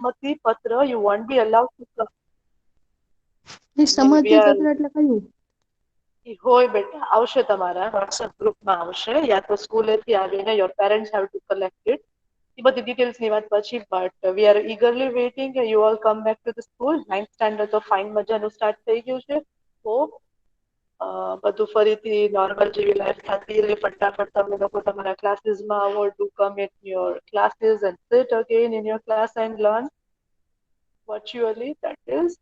સંમતિ પત્ર, you won't be allowed to come. And સંમતિ we are પત્ર એટલે કયું? હોય બેટા, આવશે તમારા વોટ્સએપ ગ્રુપમાં આવશે, યા તો સ્કૂલેથી આવીને your parents have to collect it. એ બધી ડિટેલ્સની વાત પછી, but we are eagerly waiting કે you all come back to the school. 9th standard તો ફાઇન મજાનું સ્ટાર્ટ થઈ ગયું છે. હોપ બધું ફરીથી નોર્મલ જેવી લાઈફ થતી રહે. ફટાફટ તમે લોકો તમારા ક્લાસીસમાં આવો. To come in your classes and sit again in your class and learn virtually. That is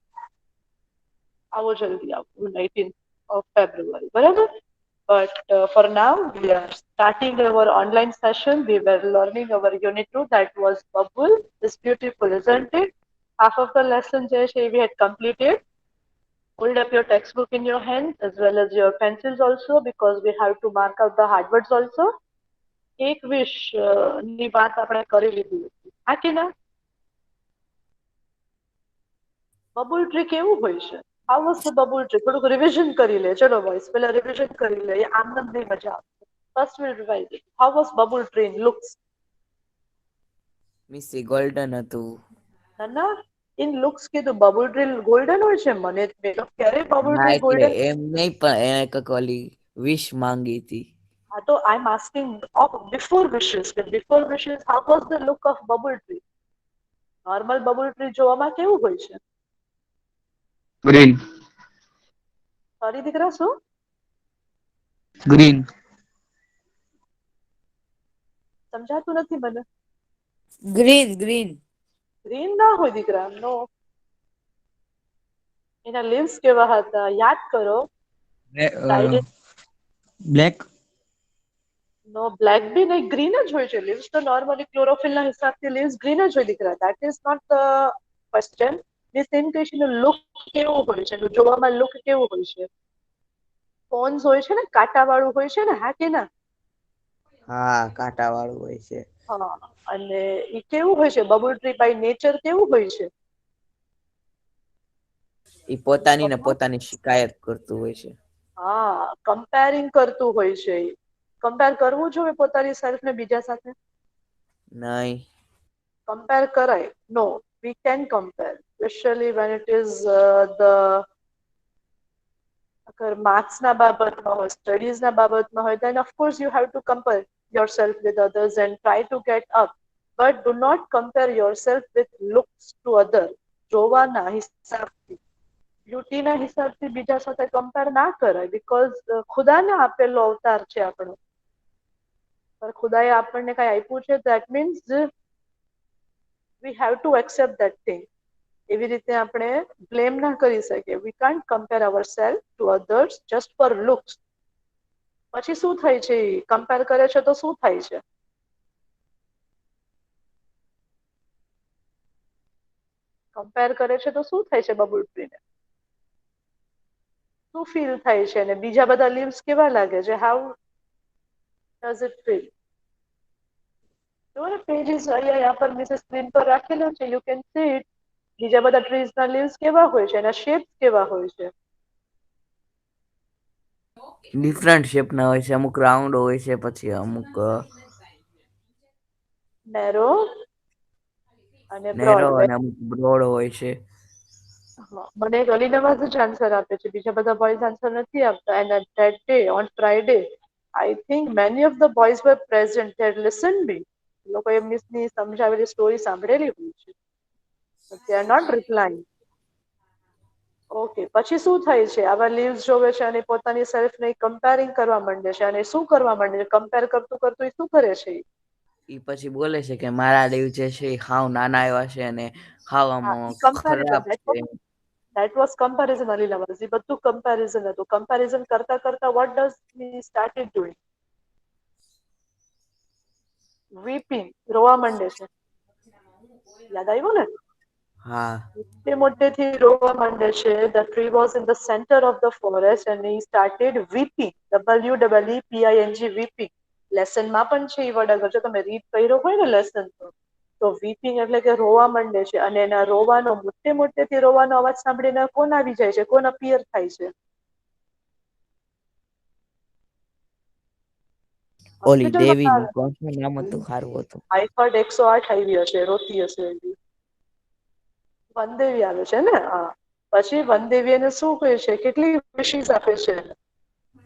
આવો જલ્દી આવો 19th of February. બરાબર? But for now, we are starting our online session. We were learning our unit 2, that was bubble. It's beautiful, isn't it? Half of the lesson, Jay, we had completed. Hold up your textbook in your hand as well as your pencils also, because we have to mark out the hard words also. એક વિશ ની વાત આપણે કરી લીધી હતી, હા કે ના? બબુલ ટ્રી કેવું હોય છે? How was the babul tree? થોડુંક રિવિઝન કરી લે. ચલો બોયસ, પેલા રિવિઝન કરી લે. આમ નથી મજા આવશે. First will revise it. How was babul tree in looks? મિસી ગોલ્ડન હતું. ના ના, ઇન લુક્સ કીધું. બબુલ ટ્રી ગોલ્ડન હોય છે? મને ક્યારે બબુલ ના ટ્રી એટલે ગોલ્ડન? એમ નહીં, પણ એને કઈક ઓલી વિશ માંગી હતી. હા તો I am asking of before wishes. Before wishes how was the look of babul tree? Normal babul tree જોવામાં કેવું હોય છે? ગ્રીન. સોરી દીકરા, શું? ગ્રીન. સમજાતું નથી મને. Green green. ગ્રીન ના હોય દીકરા, નો. એના લીવ્સ કેવા હતા યાદ કરો. Direct black. નો, બ્લેક બી નહીં, ગ્રીન જ હોય છે. લીવ્સ તો નોર્મલી ક્લોરોફિલના હિસાબથી લીવ્સ ગ્રીન જ હોય દીકરા. That is not the question. This in question look કેવું હોય છે, જોવામાં લુક કેવું હોય છે? ફોન્સ હોય છે ને, કાંટા વાળું હોય છે ને, હા કે ના? હા, કાંટા વાળું હોય છે. હા, અને એ કેવું હોય છે? બબુલ ટ્રી બાય નેચર કેવું હોય છે? એ પોતાની ને પોતાની શિકાયત કરતું હોય છે. હા, કમ્પેરિંગ કરતું હોય છે. કમ્પેર કરવું જોઈએ પોતાની સેલ્ફ ને બીજા સાથે? નહીં. કમ્પેર કરાય? નો, we can compare, especially when it is the અગર માર્ક્સના બાબતમાં હોય, સ્ટડીઝના બાબતમાં હોય, then of course you have to compare yourself with others and try to get up. But do not compare yourself with looks to others. જોવાના હિસાબથી, બ્યુટીના હિસાબથી બીજા સાથે કમ્પેર ના કરાય, બીકોઝ ખુદાને આપેલો અવતાર છે આપણો. પણ ખુદાએ આપણને કઈ આપ્યું છે, that means we have to accept that thing. એવી રીતે આપણે બ્લેમ ના કરી શકીએ. We can't compare our self two others just four looks. પછી શું થાય છે? કમ્પેર કરે છે તો શું થાય છે? કમ્પેર કરે છે તો શું થાય છે? બબુલ ટ્રીને શું ફીલ થાય છે? અને બીજા બધા લીવ્સ કેવા લાગે છે? How does it feel? જો ને પેજીસ અહીંયા પર નીચે સ્ક્રીન પર રાખેલો છે, યુ કેન સી ઇટ. બીજા બધા ટ્રીઝ ના લીવ્સ કેવા હોય છે? એના શેપ્સ કેવા હોય છે? ડિફરન્ટ શેપ ના હોય છે. અમુક રાઉન્ડ હોય છે, પછી અમુક નેરો અને નેરો બ્રોડ. અને અમુક બ્રોડ હોય છે. મને એક અલી નવાઝ જ આન્સર આપે છે, બીજા બધા બોયઝ આન્સર નથી આપતા. And that day on Friday I think many of the boys were present. They had listened me. લોકો એમની સમજાવેલી સ્ટોરી સાંભળેલી હોય છે. But they are not replying. Okay, પછી શું થાય છે? આવા લીવ્સ જોવે છે અને પોતાની સેલ્ફને કમ્પેરિંગ કરવા માંડે છે. અને શું કરવા માંડે છે? કમ્પેર કરતું કરતું એ શું કરે છે? એ પછી બોલે છે કે મારા લીવ જે છે એ હાવ નાના એવા છે અને હાવ આમ હા, એ કમ્પેરિઝન. ખરાબ છે. That was comparison, Ali Nawaz. એ બધું કમ્પેરિઝન હતું. કમ્પેરિઝન કરતા કરતા what does he started doing? વીપિંગ, રોવા માંડે છે. યાદ આવ્યું ને? હા. મોટે મોટેથી રોવા માંડે છે. The tree was in the center of the forest and he started weeping. WEEPING, weeping. લેસનમાં પણ છે એ વર્ડ. અગર જો તમે રીડ કર્યો હોય ને લેસન તો વીપિંગ એટલે કે રોવા માંડે છે. અને એના રોવાનો મોટે મોટેથી રોવાનો અવાજ સાંભળીને કોણ આવી જાય છે? કોણ અપિયર થાય છે? ઓલી દેવી હોસ્પિટલમાં નું કોણ નામ હતું? સારું હતું. આઈ થર્ડ 108 આવી હશે, રોતી હશે. વનદેવી આવે છે ને, હા. પછી વનદેવી એને શું કહે છે, કેટલી વિશીસ આપે છે?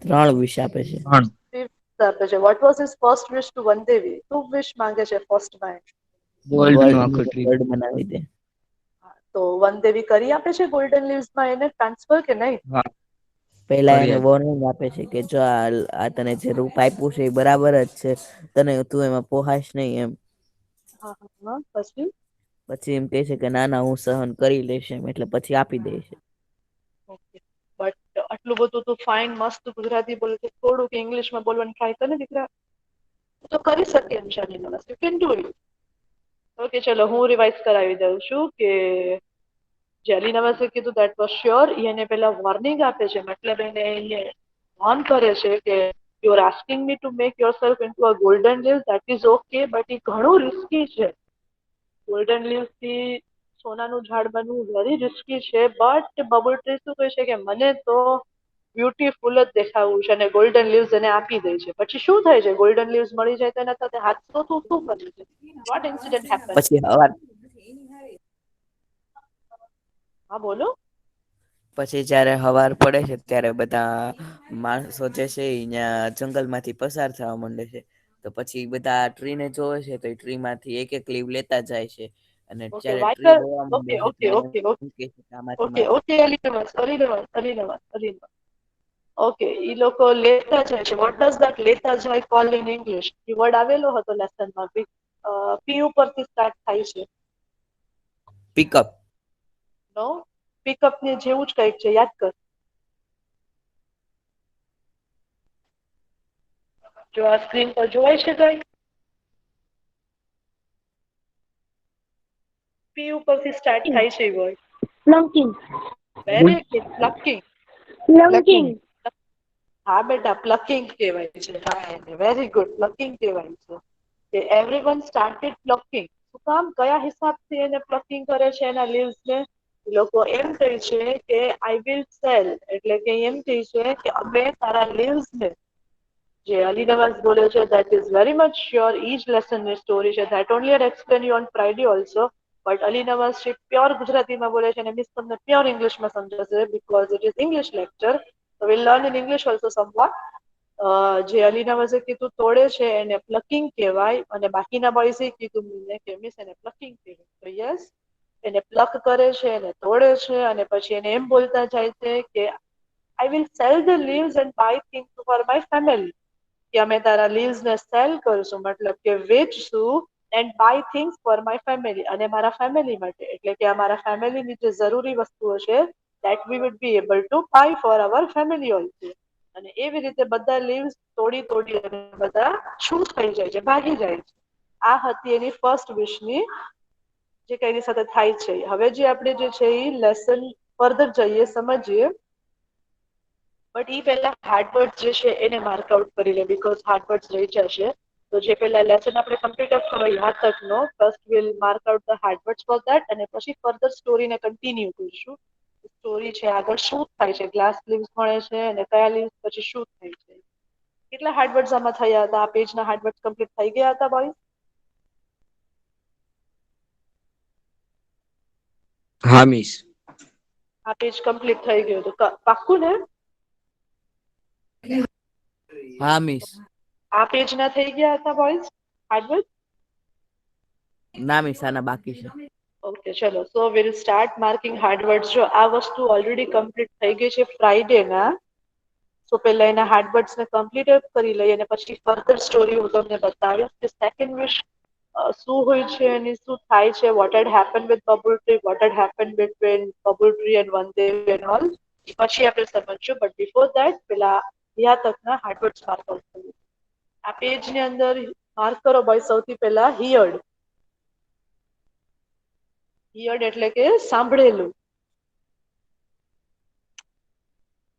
3 વિશ આપે છે. આપે છે. What was his first wish to Vandevi? શું વિશ માંગે છે ફર્સ્ટ માં? ગોલ્ડ નો આખો ટ્રી. વર્લ્ડ બનાવી દે. તો વનદેવી કરી આપે છે ગોલ્ડન લીવ્સ માં એને ટ્રાન્સફર કે નહીં? હા, પહેલા કરી એને આપે. વોર્નિંગ આપે છે કે જો આ તને જે રૂપ આપ્યું છે એ બરાબર જ છે, તને તું એમાં પોહાશ નહીં એમ. હા હા, પછી? પછી એમ કહે છે કે ના ના હું સહન કરી લઈશ એમ, એટલે પછી આપી દે છે. ઓકે. બટ આટલું બધું તું ફાઇન મસ્ત ગુજરાતી બોલે છે, થોડુંક ઇંગ્લિશમાં બોલવાનું ટ્રાય કર ને દીકરા. તો કરી શકે એમ છે અનિલસ, you can do it. Okay ચલો, હું રિવાઇઝ કરાવી દઉં છું કે જે અલીનવાસે કીધું દેટ વોઝ શ્યોર, એને પેલા વોર્નિંગ આપે છે, મતલબ એને વોર્ન કરે છે કે you are asking me to make yourself into a golden leave, that is okay, but એ ઘણું રિસ્કી છે. ગોલ્ડન લીવ થી સોનાનું ઝાડ બનવું વેરી રિસ્કી છે, બટ બબલ ટ્રી શું કહે છે કે મને તો બ્યુટીફુલ જ દેખાવું છે, અને ગોલ્ડન લીવ્સ એને આપી દે છે. પછી શું થાય છે? ગોલ્ડન લીવ્સ મળી જાય તો એના સાથે હાદસો તું શું કરે છે? What incident happen? પછી હવાર હા બોલો. પછી જયારે હવાર પડે છે ત્યારે બધા માણસો જે છે અહીંયા જંગલ માંથી પસાર થવા માંડે છે. તો પછી બધા ટ્રીને જોવે છે તો એ ટ્રી માંથી એક એક લીવ લેતા જાય છે. અને ઓકે જયારે ટ્રી વાઇકર. જોવા માંડે ઓકે છે ઓકે ત્યારે ઓકે એમ કે છે કે આમાંથી ઓકે મારે ઓકે અલીનવાસ. ઓકે, ઈ લોકો લેતા જાય છે. વોટ ડઝ ધેટ લેતા જાય call in English? Key word આવેલો હતો લેસનમાં. પી ઉપરથી સ્ટાર્ટ થાય છે. પિકઅપ. નો, પિકઅપ ને જેવું જ કંઈક છે, યાદ કર. જો આ સ્ક્રીન પર જોવાય છે કઈ? પી ઉપરથી સ્ટાર્ટ થાય છે એ word. Plunking. Very good. Plucking. Plunking. હા બેટા, પ્લકિંગ કહેવાય છે. હા, એને વેરી ગુડ, પ્લકિંગ કહેવાય છે. કે એવરીવન સ્ટાર્ટેડ પ્લકિંગ. શું કામ? કયા હિસાબથી એને પ્લકિંગ કરે છે એના લીવ્સ ને? લોકો એમ કહે છે કે આઈ વિલ સેલ, એટલે કે એમ કહે છે કે અમે તારા લીવ્સ ને, જે અલીનવાઝ બોલે છે that is very much sure, ઈ જ લેસનની સ્ટોરી છે. That only are explain you on Friday also. But Alinawaz છે પ્યોર ગુજરાતીમાં બોલે છે અને મિસ તમને પ્યોર ઇંગ્લિશમાં સમજાશે, because it is English lecture. So we'll learn in English also somewhat. જે અલીનવાઝે કીધું તોડે છે એને પ્લકિંગ કહેવાય, અને બાકીના બોયઝે કીધું મને કે મિસ એને પ્લકિંગ કહેવાય. તો યસ, એને પ્લક કરે છે, એને તોડે છે, અને પછી એને એમ બોલતા જાય છે કે I will sell the leaves and buy things for my family. કે અમે તારા લીવ્સ ને સેલ કરશું, મતલબ કે વેચશું, and buy things for my family, અને મારા ફેમિલી માટે, એટલે કે અમારા ફેમિલીની જે જરૂરી વસ્તુઓ છે that we would be able to buy for our family also. અને એવી રીતે બધા લીવ્સ તોડી તોડી અને બધા શું થઈ જાય છે, ભાગી જાય છે. આ હતી એની ફર્સ્ટ વિશની, જે કઈ એની સાથે થાય છે. હવે જે આપણે જે છે એ લેસન ફર્ધર જઈએ, સમજીએ. બટ ઈ પહેલા હાર્ડવર્ડ જે છે એને માર્કઆઉટ કરી લે, બીકોઝ હાર્ડવર્ડ રહી જશે. તો જે પહેલા લેસન આપણે કમ્પ્લીટ અપ કરો યહાં તકનો, first will mark out the hard words for that, અને પછી ફર્ધર સ્ટોરીને કન્ટિન્યુ કરીશું. સ્ટોરી છે આગળ શું થાય છે, ગ્લાસ લીવ્સ મળે છે અને કયા લીવ્સ પછી શું થાય છે. કેટલા હાર્ડવર્ડ્સ આમાં થયા હતા? આ પેજના હાર્ડવર્ડ્સ કમ્પ્લીટ થઈ ગયા હતા બોય? હા મિસ. આ પેજ કમ્પ્લીટ થઈ ગયું હતું પાક્કું ને? હા મિસ. આ પેજ ના થઈ ગયા હતા બોયઝ હાર્ડવર્ડ? ના મિસ, આના બાકી છે. ઓકે ચલો, સો વિલ સ્ટાર્ટ માર્કિંગ હાર્ડવર્ડ્સ. જો આ વસ્તુ ઓલરેડી કમ્પ્લીટ થઈ ગઈ છે ફ્રાઈડે ના, તો પહેલા એના હાર્ડવર્ડ્સ ને કમ્પ્લીટ કરી લઈએ અને પછી ફર્ધર સ્ટોરી હું તમને બતાવીશ કે સેકન્ડ વિશ શું હોય છે અને શું થાય છે, what had happen with babul tree, what had happen between babul tree and Vandevi and all, પછી આપણે સમજશું. બટ બિફોર ધેટ પેલા યા તકના હાર્ડવર્ડ્સ માર્ક આઉટ કરીએ. આ પેજ ની અંદર માર્ક કરો ભાઈ, સૌથી પહેલા હિયર્ડ. હિયર્ડ એટલે કે સાંભળેલું.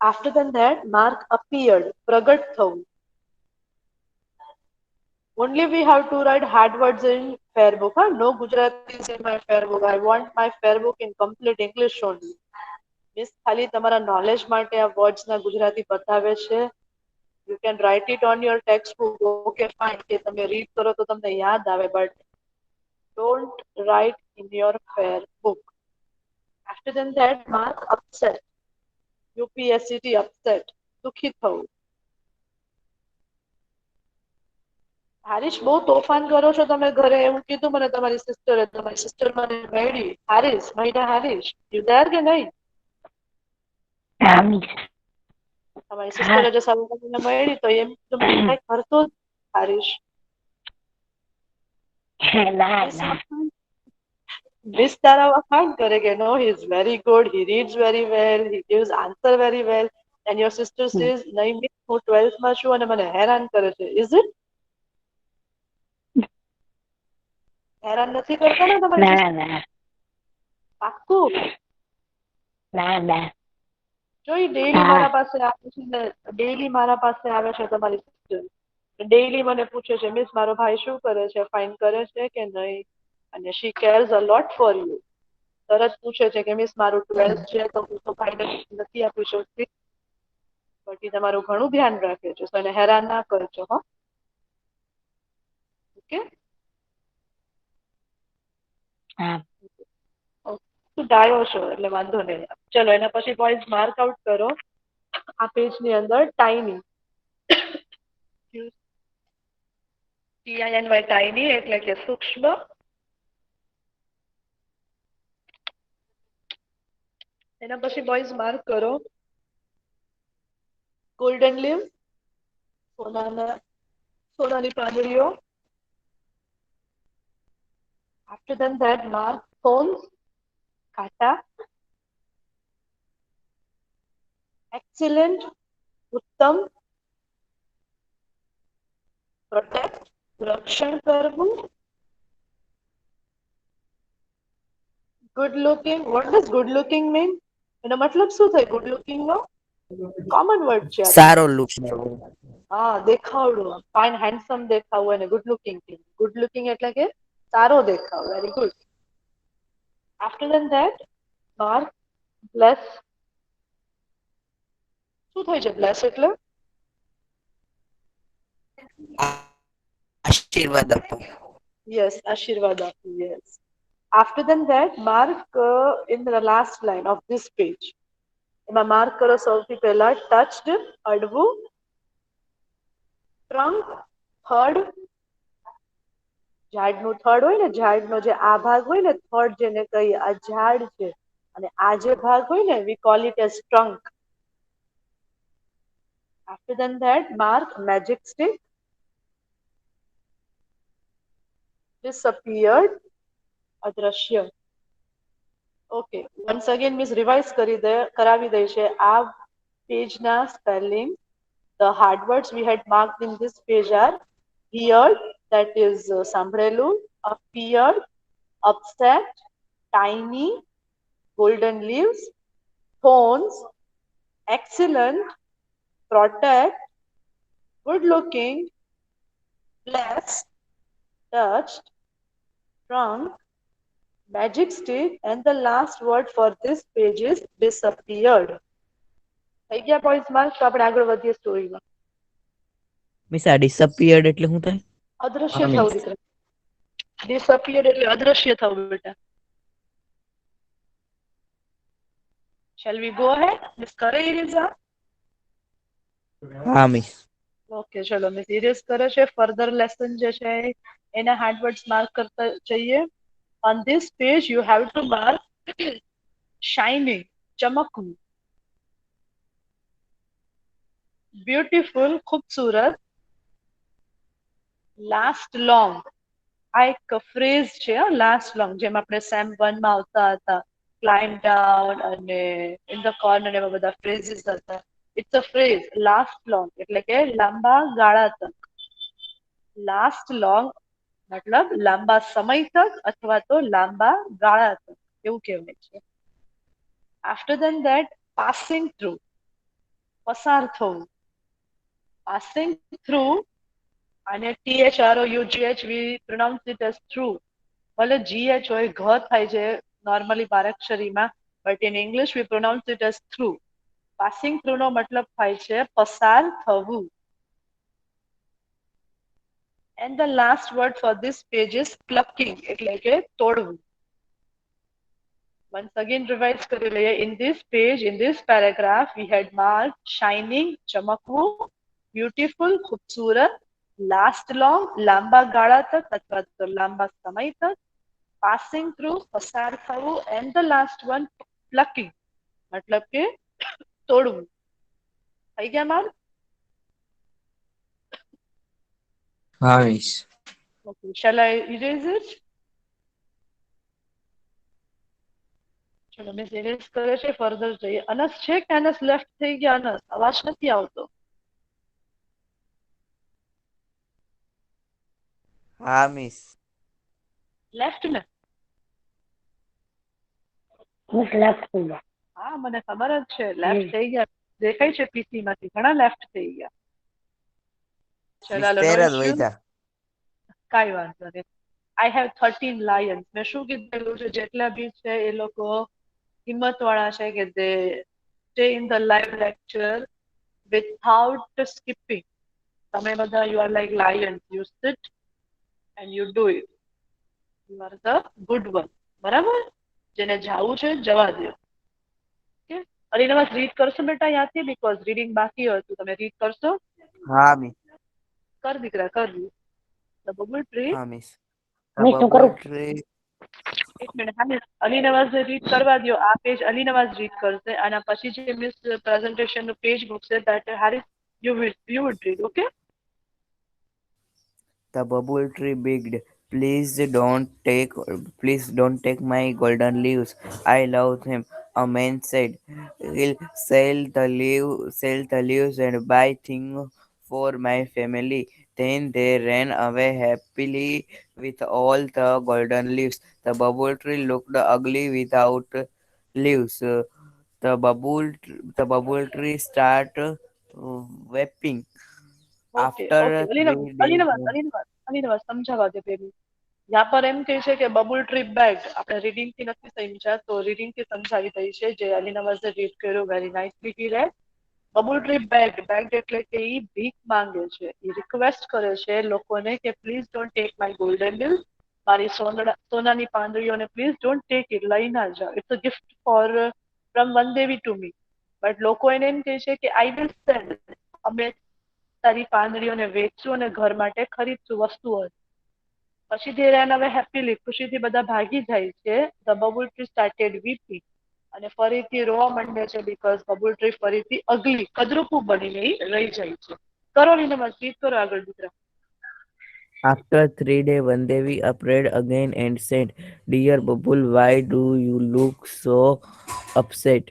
After than that, mark appeared, પ્રગટ થવું. Only we have to write hard words in fair book. Huh? No Gujaratis in my fair book. I want my fair book in complete English only. Miss ખાલી તમારા knowledge માટે આ words ના ગુજરાતી બતાવે છે. You can write it on your textbook. Okay, fine. કે તમે read કરો તો તમને યાદ આવે, but don't write in your fair book. After then that mark upset. UPSCT upset. દુઃખી થવું. હારીશ બહુ તોફાન કરો છો તમે ઘરે એવું કીધું મને તમારી સિસ્ટર મને મળી. હારીશ મહિના હારીશ યુ ધેર કે નહીં? હા મિસ. તમારી સિસ્ટરે જે સવારે મને મળી તો એમ કીધું મને કઈ કરતો જ હારીશ. ના ના. Miss તારા વખાણ કરે કે no, he is very good, he reads very well, he gives answer very well, and your sister says નહીં મિસ હું 12th માં છું અને મને હેરાન કરે છે. Is it? હેરાન નથી કરતા ને તમારી ના sister? ના પાક્કું? ના ના. જો એ ડેઈલી મારા પાસે આવે છે ને ડેઈલી મારા પાસે આવે છે તમારી સિસ્ટર. ડેઈલી મને પૂછે છે મિસ મારો ભાઈ શું કરે છે, ફાઇન કરે છે કે નહીં, અને she cares a lot for you. તરત પૂછે છે કે મિસ મારું 12th છે તો હું તો ફાઇનલ નથી આપી શકતી, બટ એ તમારું ઘણું ધ્યાન રાખે છે, તો એને હેરાન ના કરજો. હો ઓકે. હા. તું ડાયો છો એટલે વાંધો નહીં. ચલો એના પછી પોઈન્ટ માર્ક આઉટ કરો આ પેજ ની અંદર. ટાઈની TINY ટાઈની એટલે કે સૂક્ષ્મ. એના પછી બોયઝ માર્ક કરો ગોલ્ડન લીવ, સોનાની પાંદડીઓ. After that mark thorns, કાંટા. Excellent, ઉત્તમ. Protect, રક્ષણ કરવું. Good looking, what does good looking mean? એનો મતલબ શું થાય good looking નો? કોમન વર્ડ છે. સારો લુક. હા, દેખાવડું, ફાઇન હેન્ડસમ દેખાવું અને ગુડ લુકિંગ. ગુડ લુકિંગ એટલે કે સારો દેખાવ. Very good. After that mark bless. શું થાય છે બ્લેસ એટલે? આશીર્વાદ આપો. યસ, આશીર્વાદ આપવું. Yes. After that mark in the last line of this page. એમાં માર્ક કરો સૌથી પહેલા touched, અડવું. trunk, થડ. ઝાડનું થડ હોય ને, ઝાડનો જે આ ભાગ હોય ને, થડ જેને કહીએ, આ ઝાડ છે અને આ જે ભાગ હોય ને we call it as trunk. After that mark magic stick. Disappeared, અદ્રશ્ય. Okay, once again miss revise કરાવી દઈ છે આ પેજના spelling. The hard words we had marked in this page are heard, that is સાંભળેલું, appeared, upset, tiny, golden leaves, thorns, excellent, protect, good looking, blessed, touched, trunk, magic stick, and the last word for this page is disappeared. થઈ ગયા point mark? તો આપણે આગળ વધીએ સ્ટોરીમાં. Miss આ disappeared એટલે શું થાય? અદ્રશ્ય થવું દીકરા. ડિસઅપિયર્ડ એટલે અદ્રશ્ય થવું બેટા. Shall we go ahead? Miss કરે ઇરેઝ? હા મિસ. ઓકે ચલો મિસ ઇરેઝ કરે છે. ફર્ધર લેસન જે છે એના હાર્ડ વર્ડ્સ માર્ક કરતા જઈએ. On this page you have to mark shining, ચમકવું. Beautiful, ખૂબસૂરત. Last long, આ એક ફ્રેઝ છે. લાસ્ટ લોંગ, જેમ આપણે સેમ 1 માં આવતા હતા, ક્લાઇમ્બ ડાઉન અને ઇન ધ કોર્નર, એવા બધા ફ્રેઝીસ હતા. It's a phrase. Last long એટલે કે લાંબા ગાળા તક. લાસ્ટ લોંગ મતલબ લાંબા સમય તક અથવા તો લાંબા ગાળા તક એવું કહેવાય છે. આફ્ટર that passing through, પસાર થવું. passing through અને THROUGH we pronounce it as through. ભલે GH હોય, ઘ થાય છે નોર્મલી બારાક્ષરીમાં, but in English we pronounce it as through. Passing through નો મતલબ થાય છે પસાર થવું. And the last word for this page is plucking એટલે કે તોડવું. Once again revise કરી લઈએ. In this page, in this paragraph, we had marked shining, ચમકવું, beautiful, ખૂબસૂરત, last long, લાંબા ગાળા તક અથવા તો લાંબા સમય તક, passing through, પસાર થવું, and the last one, plucking, મતલબ કે તોડવું. થઈ ગયા માર્ક? હા miss. Okay, shall I erase it? ચલો મિસ erase કરે છે. ફર્ધર જઈએ. અનસ છે કે અનસ લેફ્ટ થઈ ગયા? અનસ અવાજ નથી આવતો. હા મિસ. લેફ્ટ ને? મિસ લેફ્ટ થઈ ગયા. હા મને ખબર જ છે લેફ્ટ થઈ ગયા. દેખાય છે પીસી માંથી ઘણા લેફ્ટ થઈ ગયા. ચલો હાલો, no issue. કાંઈ વાંધો નહીં. I have 13 lions. મેં શું કીધેલું છે જેટલા બી છે એ લોકો હિંમત વાળા છે કે they stay in the live lecture without skipping. તમે બધા you are like lions. You sit and you do it. You are the good one. બરાબર? જેને જાવું છે જવા દો. ઓકે? અરીનવાસ રીડ કરશો બેટા યાદથી બીકોઝ રીડિંગ બાકી હતું. તમે રીડ કરશો? હા મિસ. કર દીકરા કર. The bubble tree. હા મિસ. મિસ હું કરું. એક મિનિટ હા મિસ અલી નવાઝને રીડ કરવા દો. આ પેજ અલી નવાઝ રીડ કરશે. આના પછી જે મિસ પ્રેઝન્ટેશન નું પેજ મૂકશે that Harris you would read. Okay? The bubble tree begged, please don't take my golden leaves. I love them. A man said, he'll sell the leaves and buy things for my family. Then they ran away happily with all the golden leaves. The bubble tree looked ugly without leaves. The bubble tree started weeping. Okay After 3 days. Ali Nawaz સમજાવવા દે પેલું. યા પર એમ કહે છે કે babul tree bag. આપણે reading થી નથી સમજ્યા તો રીડિંગ થી સમજાવી દઈ છે જે અલી નવાઝે રીડ કર્યું. વેરી નાઇસલી હી રેડ. બબુલ ટ્રી બેગ એટલે કે ઈ ભીખ માંગે છે. ઈ રિક્વેસ્ટ કરે છે લોકોને કે please don't take my golden leaves. મારી સોનાની પાંદડીઓને પ્લીઝ ડોન્ટ ટેક ઇટ. લઈ ના જાઓ. It's a gift for from Vandevi to me. But લોકો એને એમ કહે છે કે આઈ વિલ સેન્ડ. અમે તારી પાંદડીઓને વેચશું અને ઘર માટે ખરીદશું વસ્તુઓ. પછી they ran away happily. ખુશીથી બધા ભાગી જાય છે. The bubble tree started weeping. અને ફરીથી રોવા માંડે છે બીકોઝ બબુલ ટ્રી ફરીથી અગલી કદરૂપું બનીને ઈ રહી જાય છે. કરો લીને વાત કરો આગળ દીકરા. After 3 days, Vandevi appeared again and said, Dear Bubble, why do you look so upset?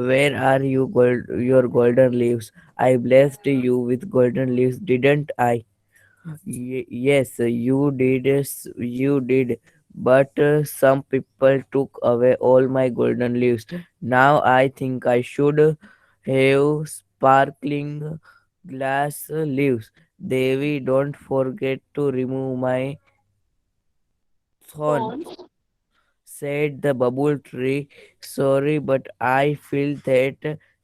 Where are your golden leaves? I blessed you with golden leaves, didn't I? Yes, you did. But some people took away all my golden leaves. Now I think I should have sparkling glass leaves. Devi, don't forget to remove my thorns, said the bubble tree. Sorry, but I feel that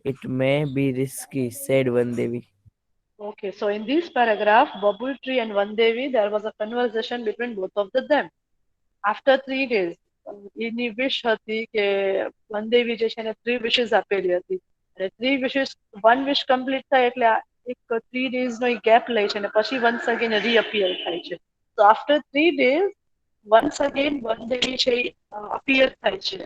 it may be risky, said Vandevi. Okay, so in this paragraph, Bubble Tree and Vandevi, there was a conversation between both of them. After 3 days, એની વિશ હતી કે વનદેવી જે છે એને 3 wishes આપેલી હતી. અને 3 wishes, 1 wish complete થાય એટલે એક 3 days નો ગેપ લે છે અને પછી once again reappear થાય છે. So after 3 days, once again વનદેવી છે appear થાય છે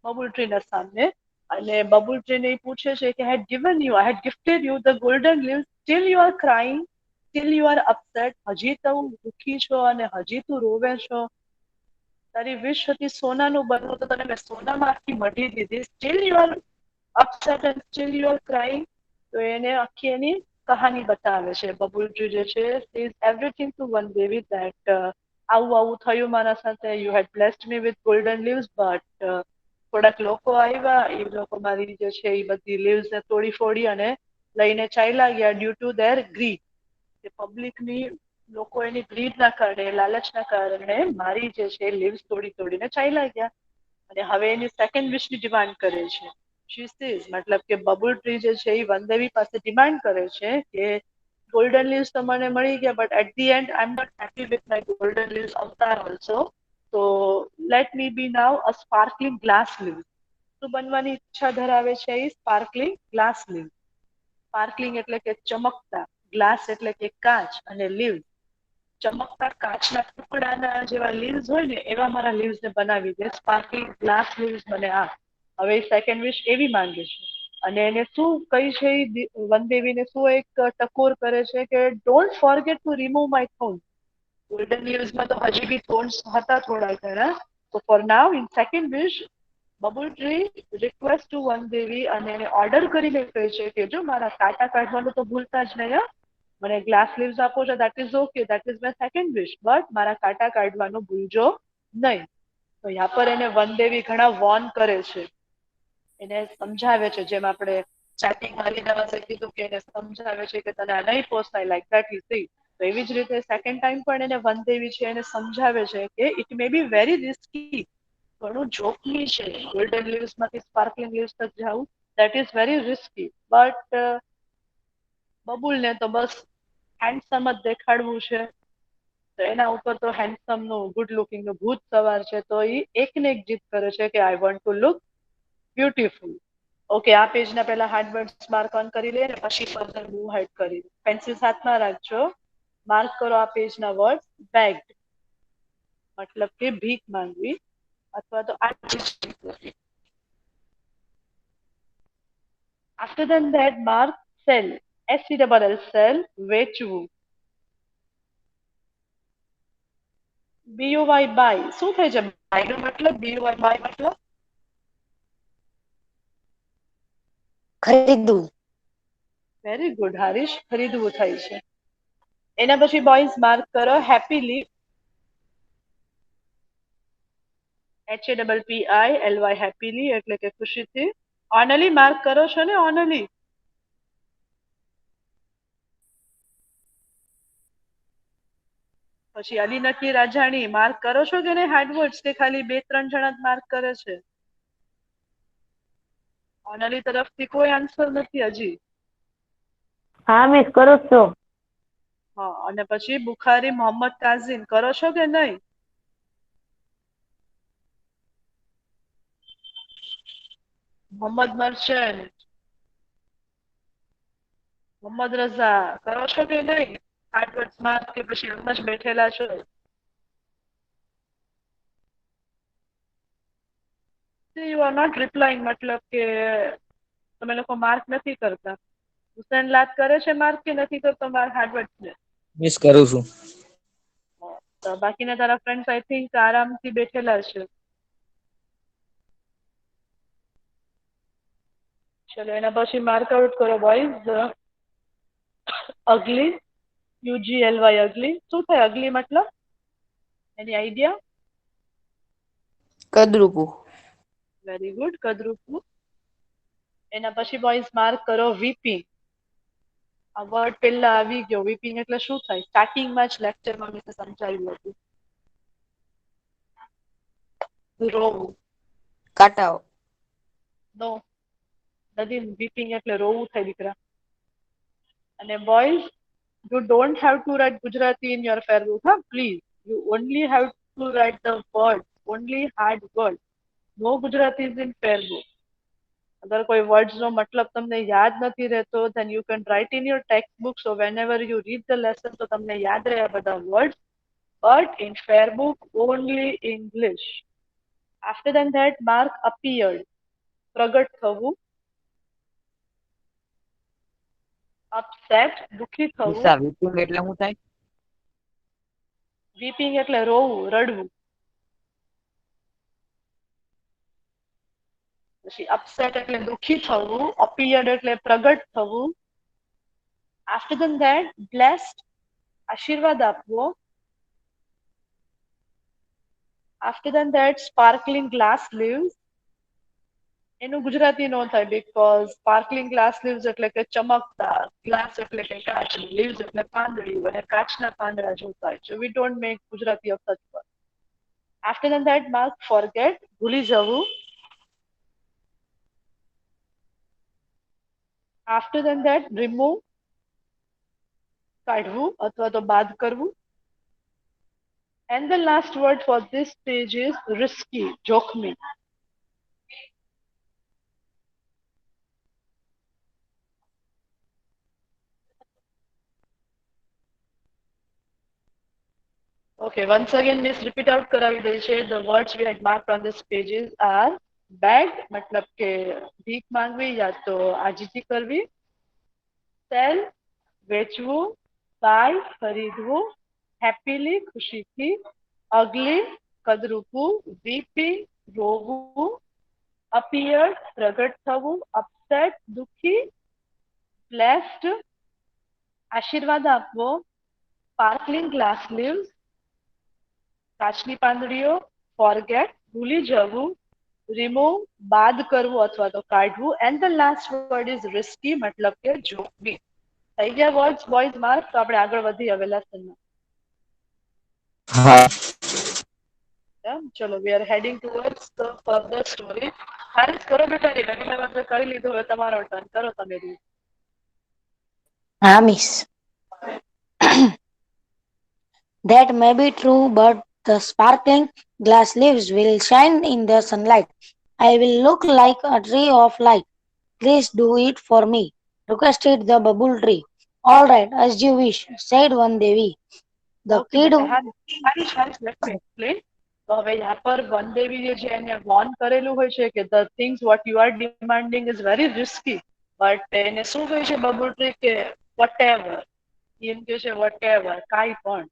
બબુલ ટ્રી ના સામે. અને બબુલ ટ્રી ને પૂછે છે કે I had gifted you the golden leaves, still you are crying, still you are upset. હજી તું દુખી છો અને હજી તું રોવે છો. તારી વિશ હતી સોનાનું બનવું તો તને મેં સોનામાંથી મઢી દીધી. Steel you are upset and steel you are crying. તો એને આખી એની કહાની બતાવે છે બબુલ ટ્રી જે છે is everything two Vandevi that આવું આવું થયું મારા સાથે. You had blessed me with golden leaves but થોડાક લોકો આવ્યા. એ લોકો મારી જે છે એ બધી લીવ્સ ને તોડી ફોડી અને લઈને ચાલ્યા ગયા ડ્યુ ટુ ધેર ગ્રીડ. કે પબ્લિકની લોકો એની ગ્રીડ ના કારણે લાલચના કારણે મારી જે છે લીવ્સ તોડી તોડીને ચાલ્યા ગયા. અને હવે એની સેકન્ડ વિશની ડિમાન્ડ કરે છે. She says, મતલબ કે બબુલ ટ્રી જે છે એ વનદેવી પાસે ડિમાન્ડ કરે છે કે ગોલ્ડન લીવ્સ તો મને મળી ગયા but at the end I am not happy with my golden leaves avatar also. તો let me be now a sparkling glass leave. શું બનવાની ઈચ્છા ધરાવે છે એ સ્પાર્કલિંગ ગ્લાસ લીવ. સ્પાર્કલિંગ એટલે કે ચમકતા, ગ્લાસ એટલે કે કાચ, અને લીવ ચમકતા કાચના ટુકડાના જેવા લીવ્સ હોય ને એવા મારા લીવ્સ ને બનાવી દે. સ્પાર્કલિંગ ગ્લાસ લીવ્સ મને આ. હવે સેકન્ડ વિશ એવી માંગે છે. અને એને શું કઈ છે વનદેવીને શું એક ટકોર કરે છે કે don't forget to remove my thorn. Golden લીવ્સમાં તો હજી બી થોન્સ હતા થોડા ઘણા. તો for now in second wish babul tree request to Vandevi અને એને ઓર્ડર કરીને કહે છે કે જો મારા કાંટા કાઢવાનું તો ભૂલતા જ નહીં. મને ગ્લાસ લીવ્સ આપો છો that is okay, that is my second wish, but મારા કાંટા કાઢવાનું ભૂલજો નહીં. તો યા પર એને વનદેવી ઘણા વોર્ન કરે છે, એને સમજાવે છે, જેમ આપણે ચેટિંગ હરિદાસે કીધું કે એને સમજાવે છે કે તને આ નહીં પોસાય લાઈક ધેટ યુ સી. તો એવી જ રીતે સેકન્ડ ટાઈમ પણ એને વનદેવી છે એને સમજાવે છે કે it may be very risky, ઘણું જોખમી છે ગોલ્ડન લીવ્સ માંથી સ્પાર્કલિંગ લીવ્સ તક જવું, that is very risky, but બબુલને તો બસ હેન્ડસમ જ દેખાડવું છે. તો એના ઉપર તો હેન્ડસમ નું ગુડ લુકિંગ નું ભૂત સવાર છે. તો એ એકને એક જીત કરે છે કે I want to look beautiful. Okay, આ પેજના પહેલા હાર્ડવર્ડ્સ માર્ક ઓન કરી લે ને પછી ફર્ધર મૂવ હેડ કરી. પેન્સિલ સાથમાં રાખજો. માર્ક કરો આ પેજના વર્ડ. બેગ્ડ મતલબ કે ભીખ માંગવી અથવા તો artistic. After that mark sell, SELL sell, વેચવું. BUY buy શું થાય છે? બાય નો મતલબ BUY buy મતલબ ખરીદવું. વેરી ગુડ હરીશ, ખરીદવું થાય છે. એના પછી બોયઝ માર્ક કરો હેપીલી, HAPPILY હેપીલી એટલે કે ખુશીથી. ઓનલી માર્ક કરો છો ને ઓનલી. પછી અલી નકી રાજાણી માર્ક કરો છો કે નહીં હાર્ડવર્ડ્સ કે ખાલી 2-3 જણા જ માર્ક કરે છે? ઓનલી તરફથી કોઈ આન્સર નથી હજી. હા મિસ કરો છો. હા, અને પછી બુખારી મોહમ્મદ કાઝિમ કરો છો કે નહીં? મોહમ્મદ મર્ચન્ટ, મોહમ્મદ રઝા કરો છો કે નહીં? હાર્ડવર્ડ્સમાં કે પછી એમ જ બેઠેલા છો? યુ આર નોટ રિપ્લાઇંગ મતલબ કે તમે લોકો માર્ક નથી કરતા. હુસેન લાદ કરે છે માર્ક કે નથી કરતો માર્ક હાર્ડવર્ડ્સને? મિસ કરું છું. તો બાકીના તારા ફ્રેન્ડ્સ આઈ થિંક આરામથી બેઠેલા છે. ચલો એના પછી માર્ક આઉટ કરો બોયઝ. અગલી, UGLY અગલી શું થાય? અગલી મતલબ એની આઈડિયા? કદરૂપું. વેરી ગુડ, કદરૂપું. એના પછી બોયઝ માર્ક કરો વીપી. આ વર્ડ પહેલા આવી ગયો. વીપિંગ એટલે શું થાય? સ્ટાર્ટિંગમાં જ લેક્ચરમાં મેં સમજાવ્યું હતું. રોવું. કાટાઓ. નો, નદી વીપિંગ એટલે રોવું થાય દીકરા. અને boys you don't have to write Gujarati in your fair book, huh? Please. You only have to write the words, only hard words. No Gujaratis in fair book. અગર કોઈ વર્ડ્સ નો મતલબ તમને યાદ નથી રહેતો then you can write in your textbook, so whenever you read the lesson તો તમને યાદ રહે આ બધા words, but in fair book only English. After that mark appeared, પ્રગટ થવું. upset, દુખી થવું. ઈશા વીપિંગ એટલે શું થાય? weeping એટલે રોવું, રડવું. પછી upset એટલે દુખી થવું. appeared એટલે પ્રગટ થવું. After that blessed, આશીર્વાદ આપવો. After that sparkling glass leaves, એનું ગુજરાતી નો થાય because sparkling glass leaves એટલે કે ચમકતા, glass એટલે કે કાચ, leaves એટલે પાંદડી, અને કાચના પાંદડા જોતા હોય. So we don't make Gujarati of such word. After that mark forget, ભૂલી જવું. After that remove, કાઢવું અથવા તો બાદ કરવું. And the last word for this page is risky, જોખમી. Okay, once again, Miss repeat out કરાવી દે છે. The words we had marked on this pages are beg, मतलब કે ભીખ માંગવી યા તો આજીજી કરવી. Sell, વેચવું. Buy, ખરીદવું. Happily, ખુશીથી. Ugly, કદરૂપું. Weeping, રોવું. Appear, પ્રગટ થવું. Upset, દુઃખી. Blessed, આશીર્વાદ આપવો. Sparkling glass leaves, કાચની પાંદડીઓ. Forget, ભૂલી જવું. Remove, બાદ કરવું અથવા તો કાઢવું. And the last word is risky, મતલબ કે જોખમી. થઈ ગયા વર્ડ્સ બોયઝ માર્ક? તો આપણે આગળ વધી હવે લેસનમાં. હા ચલો, we are heading towards the further story. હારિસ કરો બેટા, રમીલા વખતે કરી લીધું, હવે તમારો ટર્ન. કરો તમે રીડ. હા miss. That may be true, but the sparkling glass leaves will shine in the sunlight. I will look like a tree of light. Please do it for me, requested the bubble tree. All right, as you wish, said one Devi. The Okay, kid. બેટા, હારિસ, let me explain. તો હવે યા પર વનદેવી જે એને Warne કરેલું હોય છે કે the things what you are demanding is very risky, but એને શું કહે છે બબલ ટ્રી કે whatever, એમ કે છે whatever, કાંઈ પણ.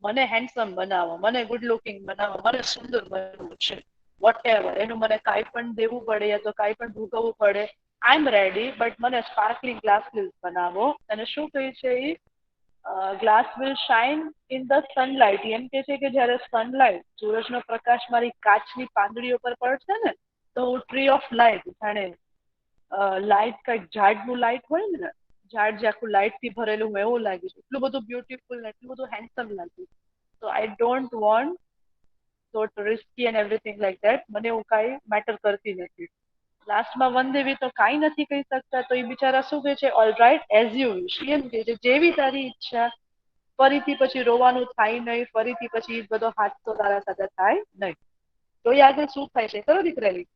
મને હેન્ડસમ બનાવો, મને ગુડ લુકિંગ બનાવો, મને સુંદર બનવું છે. whatever, એનું મને કાંઈ પણ દેવું પડે યા તો કાંઈ પણ ભોગવવું પડે. આઈ એમ રેડી, બટ મને સ્પાર્કલિંગ ગ્લાસ બનાવો. અને શું કહે છે એ glass will shine in the sunlight. એમ કે છે કે જ્યારે સનલાઇટ, સૂરજનો પ્રકાશ મારી કાચની પાંદડીઓ પર પડશે ને, તો હું ટ્રી ઓફ લાઇટ, જાણે લાઇટ કઈક ઝાડનું લાઇટ હોય ને, ઝાડ જે આખું લાઇટ થી ભરેલું હોય એવું લાગ્યું છે. એટલું બધું બ્યુટીફુલ ને એટલું બધું હેન્ડસમ લાગ્યું. તો I don't want so risky and everything like that. મને એવું કાંઈ મેટર કરતી નથી. લાસ્ટમાં વનદેવી તો કાંઈ નથી કહી શકતા, તો એ બિચારા શું કહે છે, all right as you wish. એમ કે છે જેવી તારી ઈચ્છા. ફરીથી પછી રોવાનું થાય નહીં, ફરીથી પછી બધો હાદસો તારા સાથે થાય નહીં. તો એ આગળ શું થાય છે કરો દીકરાલી.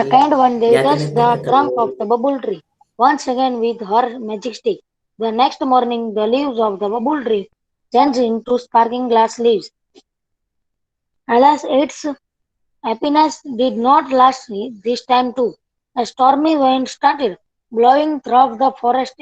The kind one day touched the trunk of the bubble tree once again with her magic stick. The next morning, the leaves of the bubble tree changed into sparkling glass leaves. Alas, its happiness did not last this time too. A stormy wind started blowing through the forest.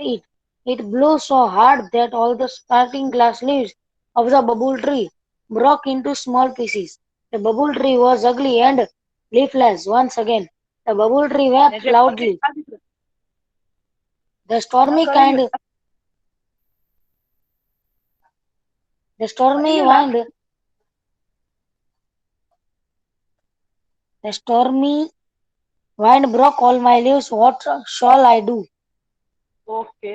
It blew so hard that all the sparkling glass leaves of the bubble tree broke into small pieces. The bubble tree was ugly and leafless once again. The bubble tree wept loudly. The stormy kind, the stormy wind, the stormy wind broke all my leaves. What shall I do? Okay,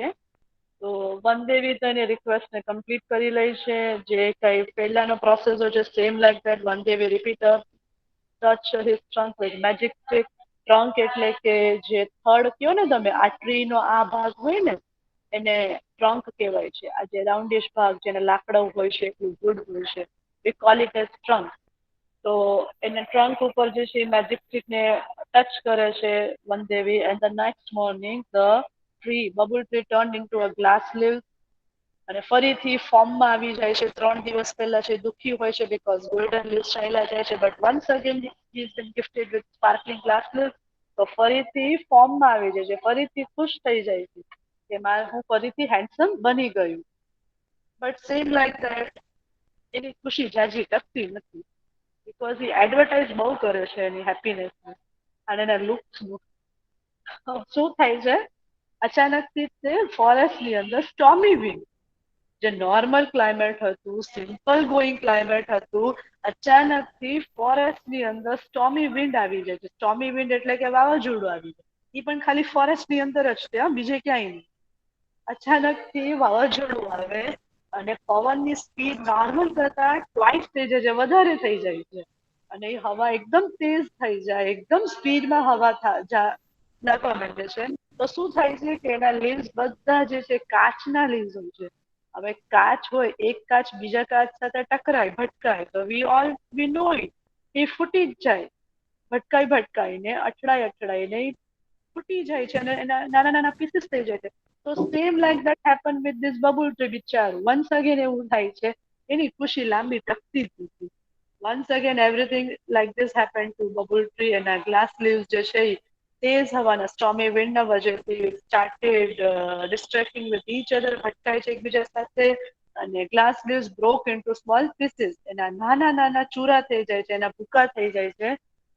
તો વનદેવી તો એની request ને complete કરી લે છે. જે કઈ પહેલાનો process હોય છે same like that Vandevi repeat touch his trunk with magic stick. Trunk એટલે કે જે થડ કયો ને તમે, આ ટ્રી નો આ ભાગ હોય ને એને ટ્રંક કહેવાય છે. આ જે રાઉન્ડિશ ભાગ જેને લાકડા હોય છે એટલું ગુડ હોય છે, વી કોલ ઇટ એઝ ટ્રંક. તો એને ટ્રંક ઉપર જે છે મેજિક સ્ટિક ને ટચ કરે છે Vandevi. And the next morning the tree, babul tree turn into a glass leave. અને ફરીથી ફોર્મમાં આવી જાય છે. 3 દિવસ પહેલા છે દુઃખી હોય છે બીકોઝ ગોલ્ડન લીવ્સ ચાલ્યા જાય છે, but once again he is been gifted with sparkling glass leave. તો ફરીથી ફોર્મમાં આવી જાય છે, ફરીથી ખુશ થઈ જાય છે કે હું ફરીથી હેન્ડસમ બની ગયું. બટ સેમ લાઈક ધેટ એની ખુશી જાજી ટકતી નથી, બીકોઝ એ એડવર્ટાઇઝ બહુ કરે છે એની હેપીનેસની અને એના લુક્સનું. શું થાય છે, અચાનકથી તે ફોરેસ્ટની અંદર સ્ટોમી વિન્ડ, જે નોર્મલ ક્લાઇમેટ હતું, સિમ્પલ ગોઈંગ ક્લાઇમેટ હતું, અચાનકથી ફોરેસ્ટની અંદર સ્ટોમી વિન્ડ આવી જાય છે. સ્ટોમી વિન્ડ એટલે કે વાવાઝોડું આવી જાય. એ પણ ખાલી ફોરેસ્ટની અંદર જ છે, બીજે ક્યાંય નહીં. અચાનકથી વાવાઝોડું આવે અને પવનની સ્પીડ નોર્મલ કરતા ટ્વાઇસ થઈ જાય છે, વધારે થઈ જાય છે. અને એ હવા એકદમ તેજ થઈ જાય, એકદમ સ્પીડમાં હવા નાખવા માંડે છે. તો શું થાય છે કે એના લીવ્સ બધા જે છે કાચના લીવ્સ હોય છે, હવે કાચ હોય, એક કાચ બીજા કાચ સાથે ટકરાય, ભટકાય તો વી નો ઇટ, એ ફૂટી જ જાય. ભટકાઈને અથડાઈને ઈ ફૂટી જાય છે અને એના નાના નાના પીસીસ થઈ જાય છે. તો same like that happen with this babul tree બિચારું. વન્સ અગેન એવું થાય છે, એની ખુશી લાંબી ટકતી જ નથી. once again everything like this happened to bubble tree and our glass leaves જે છે ઈ તેજ હવાના સ્ટોમી વિન્ડના વજહથી started distracting with each other, ભટકાય છે એકબીજા સાથે અને glass leaves broke into small pieces. એના નાના નાના ચૂરા થઈ જાય છે, એના ભૂકા થઈ જાય છે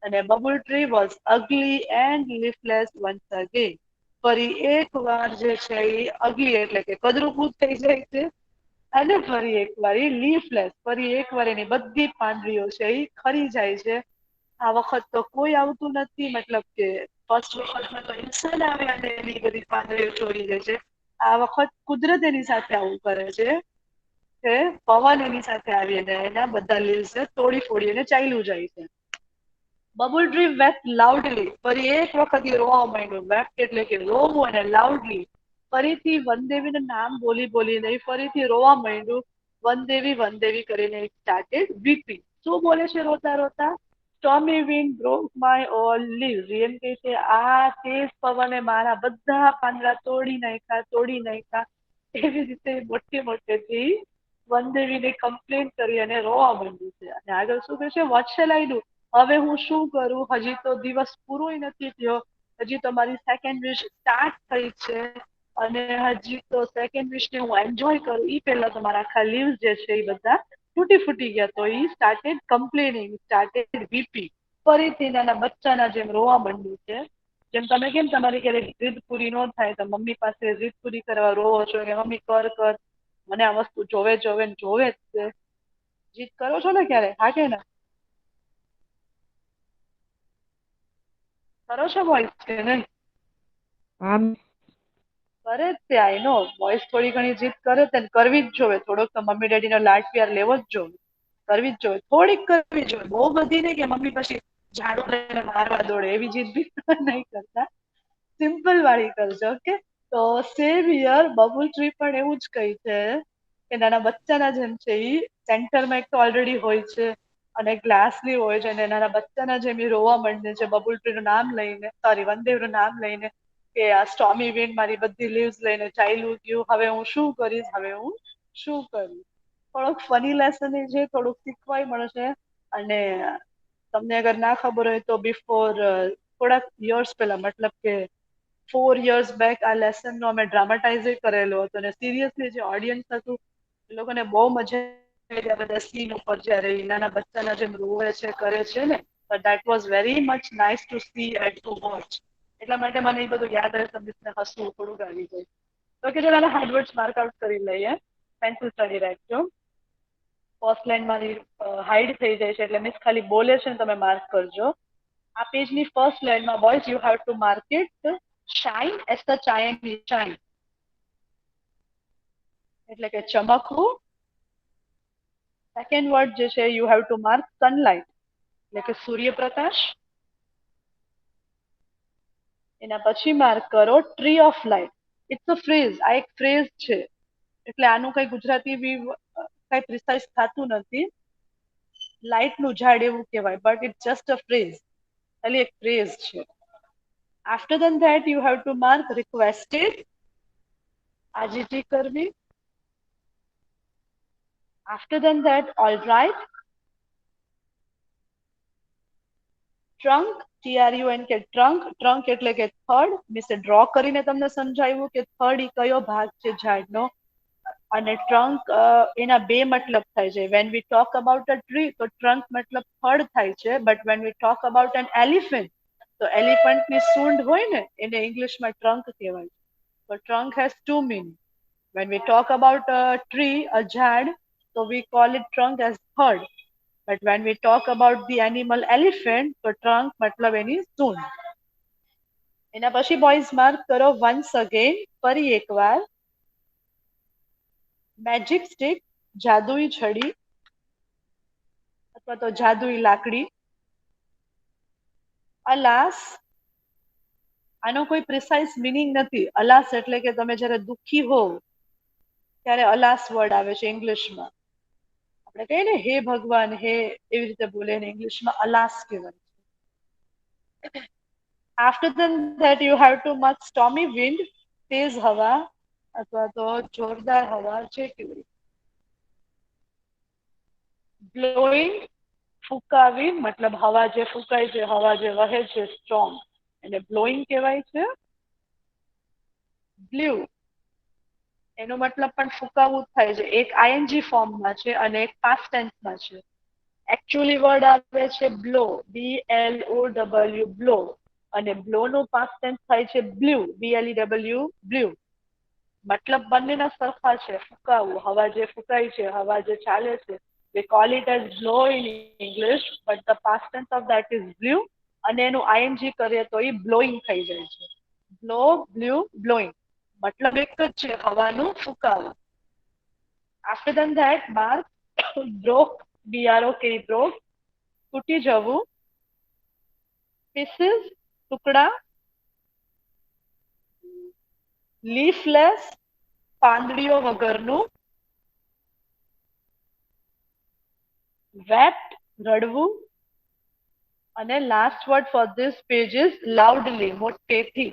અને bubble tree was ugly and leafless once again. ફરી એક વાર જે છે એ અગલી એટલે કે કદરૂપું થઈ જાય છે અને ફરી એકવાર એ લીફલેસ, ફરી એકવાર એની બધી પાંદડીઓ છે એ ખરી જાય છે. આ વખત તો કોઈ આવતું નથી, મતલબ કે ફર્સ્ટ વખતમાં તો ઇન્સાન આવે અને એની બધી પાંદડીઓ ચોરી જાય છે. આ વખત કુદરત એની સાથે આવું કરે છે કે પવન એની સાથે આવીને એના બધા લીવ્સ તોડી ફોડીને ચાલ્યું જાય છે. બબુલ ટ્રી વેપ્ટ લાઉડલી, ફરી એક વખત એ રોવા માંડ્યું. વેપ્ટ એટલે કે રોવું અને લાઉડલી ફરીથી વનદેવીનું નામ બોલીને ફરીથી રોવા માંડ્યું. વનદેવી કરીને સ્ટાર્ટેડ વીપિંગ. શું બોલે છે રોતા રોતા? Stormy wind broke my all leaves. એમ કે છે આ તેજ પવને મારા બધા પાંદડા તોડી નાખ્યા. એવી રીતે મોટેથી વનદેવીને કમ્પ્લેન કરી અને રોવા માંડ્યું છે. અને આગળ શું કહે છે? What shall I do? હવે હું શું કરું? હજી તો દિવસ પૂરો નથી થયો, હજી તો મારી સેકન્ડ વિશ સ્ટાર્ટ થઈ છે અને હજી તો સેકન્ડ વિશ ને હું એન્જોય કરું ઈ પહેલા તો મારા આખા લીવ્સ જે છે એ બધા ફૂટી ગયા. તો ઈ સ્ટાર્ટેડ કમ્પ્લેનિંગ, સ્ટાર્ટેડ વીપિંગ. ફરીથી નાના બચ્ચાના જેમ રોવા માંડ્યું છે. જેમ તમે કેમ તમારી ક્યારેક જીદ પૂરી ન થાય તો મમ્મી પાસે જીદ પૂરી કરવા રોવો છો કે મમ્મી કર, મને આ વસ્તુ જોવે જ છે. જીદ કરો છો ને ક્યારે? હા કે ના કરો છો બોઈસ કે નહીં? હા કરે જ તે, આઈ નો. બોઈસ થોડી ઘણી જીદ કરે તે કરવી જ જોવે. થોડોક તો મમ્મી ડેડીનો લાડ પ્યાર લેવો જ જોવે, કરવી જ જોવે, થોડીક કરવી જોઈએ. બહુ બધી નહીં કે મમ્મી પછી ઝાડુ લઈને મારવા દોડે, એવી જીદ બી નહીં કરતા, સિમ્પલ વાળી કરજો. ઓકે, તો સેમ હિયર બબુલ ટ્રી પણ એવું જ કહી છે કે નાના બચ્ચાના જેમ છે ઈ સેન્ટરમાં એક તો ઓલરેડી હોય છે અને ગ્લાસની હોય છે અને નાના બચ્ચાના જેમ ઈ રોવા માંડે છે બબુલ ટ્રીનું નામ લઈને, સોરી વનદેવનું નામ લઈને કે આ સ્ટોમી વિન્ડ મારી બધી લીવ્સ લઈને ચાલ્યું ગયું. હવે હું શું કરીશ? થોડોક ફની લેસન છે, થોડુંક શીખવાય મળશે. અને તમને અગર ના ખબર હોય તો બિફોર થોડાક યર્સ પહેલા, મતલબ કે 4 years બેક આ લેસનનો અમે ડ્રામાટાઇઝ કરેલો હતો અને સિરિયસલી જે ઓડિયન્સ હતું એ લોકોને બહુ મજા આવી આ બધા સીન ઉપર જ્યારે નાના બચ્ચાના જેમ રોવે છે કરે છે ને. That was very much nice to C and two watch. એટલા માટે મને એ બધું યાદ રહે, તમને હસવું થોડુંક આવી જાય. તો કે પેલા હાર્ડવર્ડ્સ માર્ક આઉટ કરી લઈએ. પેન્સિલ સ્ટડી રાખજો. ફર્સ્ટ લાઈન મારી હાઈડ થઈ જાય છે એટલે મિસ ખાલી બોલે છે ને તમે માર્ક કરજો. આ પેજની ફર્સ્ટ લાઈનમાં boys you have to mark it shine, shine એટલે કે ચમકવું. સેકન્ડ વર્ડ જે છે you have to mark sunlight એટલે કે સૂર્યપ્રકાશ. એના પછી માર્ક કરો tree of life. It's a phrase, આ એક ફ્રેઝ છે એટલે આનું કઈ ગુજરાતી બી કઈ પ્રિસાઇઝ થતું નથી. લાઈટ નું ઝાડ એવું કહેવાય, but it's just a phrase, ખાલી એક ફ્રેઝ છે. After then that you have to mark requested, આજીજી કરવી. After then that all right, trunk, TRUNK, trunk એટલે કે થડ. મિસે ડ્રો કરીને તમને સમજાવ્યું કે થડ ઈ કયો ભાગ છે ઝાડનો. અને ટ્રંક એના બે મતલબ થાય છે. Van we talk about a tree તો ટ્રંક મતલબ થડ થાય છે, but when we talk about an elephant તો એલિફન્ટની સૂંઢ હોય ને એને ઇંગ્લિશમાં ટ્રંક કહેવાય. તો trunk has two meaning. When we talk about a tree, a ઝાડ, તો we call it trunk as થડ. But when we talk about the animal elephant તો ટ્રંક મતલબ એની સૂંઢ. એના પછી બોયઝ માર્ક કરો વન્સ અગેન, ફરી એકવાર. મેજિક સ્ટિક, જાદુઈ છડી અથવા તો જાદુઈ લાકડી. અલાસ, આનો કોઈ પ્રિસાઇઝ મિનિંગ નથી. અલાસ એટલે કે તમે જ્યારે દુઃખી હો ત્યારે અલાસ વર્ડ આવે છે ઇંગ્લિશમાં. આપણે કહીએ ને હે ભગવાન, હે એવી રીતે બોલે ને ઇંગ્લિશમાં અલાસ કહેવાય. After that you have to mark stormy wind, તેજ હવા અથવા તો જોરદાર હવા જે કહેવાય. બ્લોઈંગ, ફૂંકાવી, મતલબ હવા જે ફૂંકાય છે, હવા જે વહે છે, સ્ટ્રોંગ, એને બ્લોઈંગ કહેવાય છે. બ્લ્યુ, એનો મતલબ પણ ફૂંકાવું થાય છે. એક આઈએનજી ફોર્મમાં છે અને એક પાસ્ટ ટેન્સમાં છે. એકચ્યુઅલી વર્ડ આવે છે બ્લો, BLOW, બ્લો, અને બ્લો નું પાસ્ટ ટેન્સ થાય છે બ્લ્યુ, BLEW, બ્લ્યુ. મતલબ બંનેના સરખા છે, ફૂંકાવું, હવા જે ફૂંકાય છે, હવા જે ચાલે છે. We call it as blow in English, but the past tense of that is blew. અને એનું આઈએનજી કરીએ તો એ બ્લોઈંગ થઈ જાય છે. Blow, blue, blowing. મતલબ એક જ છે, હવાનું ફૂંકાવું. After that, mark broke, BROK, broke, તૂટી જવું. pieces, ટુકડા. leafless, પાંદડીઓ વગરનું. wept, રડવું. અને last word for this page is loudly, મોટેથી.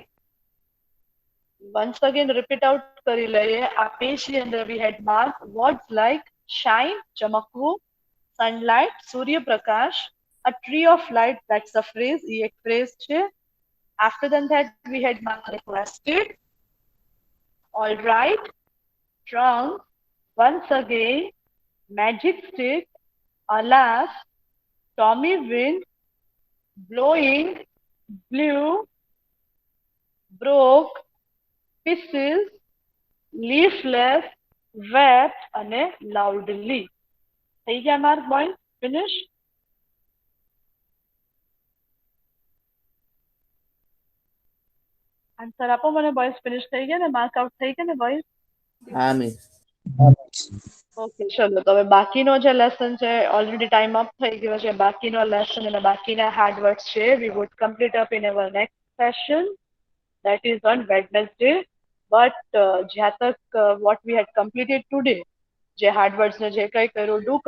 Once again repeat out કરી લઈએ. આ પેજની અંદર we had marked words like shine, ચમકવું, sunlight, સૂર્યપ્રકાશ, a tree of light, that's a phrase, એ એક phrase છે. After that we had marked requested, all right, drunk, once again, magic stick, alas, stormy wind, blowing, blew, broke, pieces, leafless, wet અને loudly. થઈ ગયા mark boy? Finish? Answer આપો મને boys. Finish થઈ ગયા ને? માર્ક આઉટ થઈ ગયા ને બોયઝ? હા મિસ. ઓકે, ચલો તો હવે બાકીનો જે લેસન છે ઓલરેડી ટાઈમ અપ થઈ ગયો છે. બાકીનો લેસન અને બાકીના હાર્ડ વર્ડ્સ છે વી wood complete up in our next session, that is on Wednesday. But જ્યાં તક what we had completed today, જે હાર્ડ વર્ડ્સ ને જે કઈ કર્યું, ડુ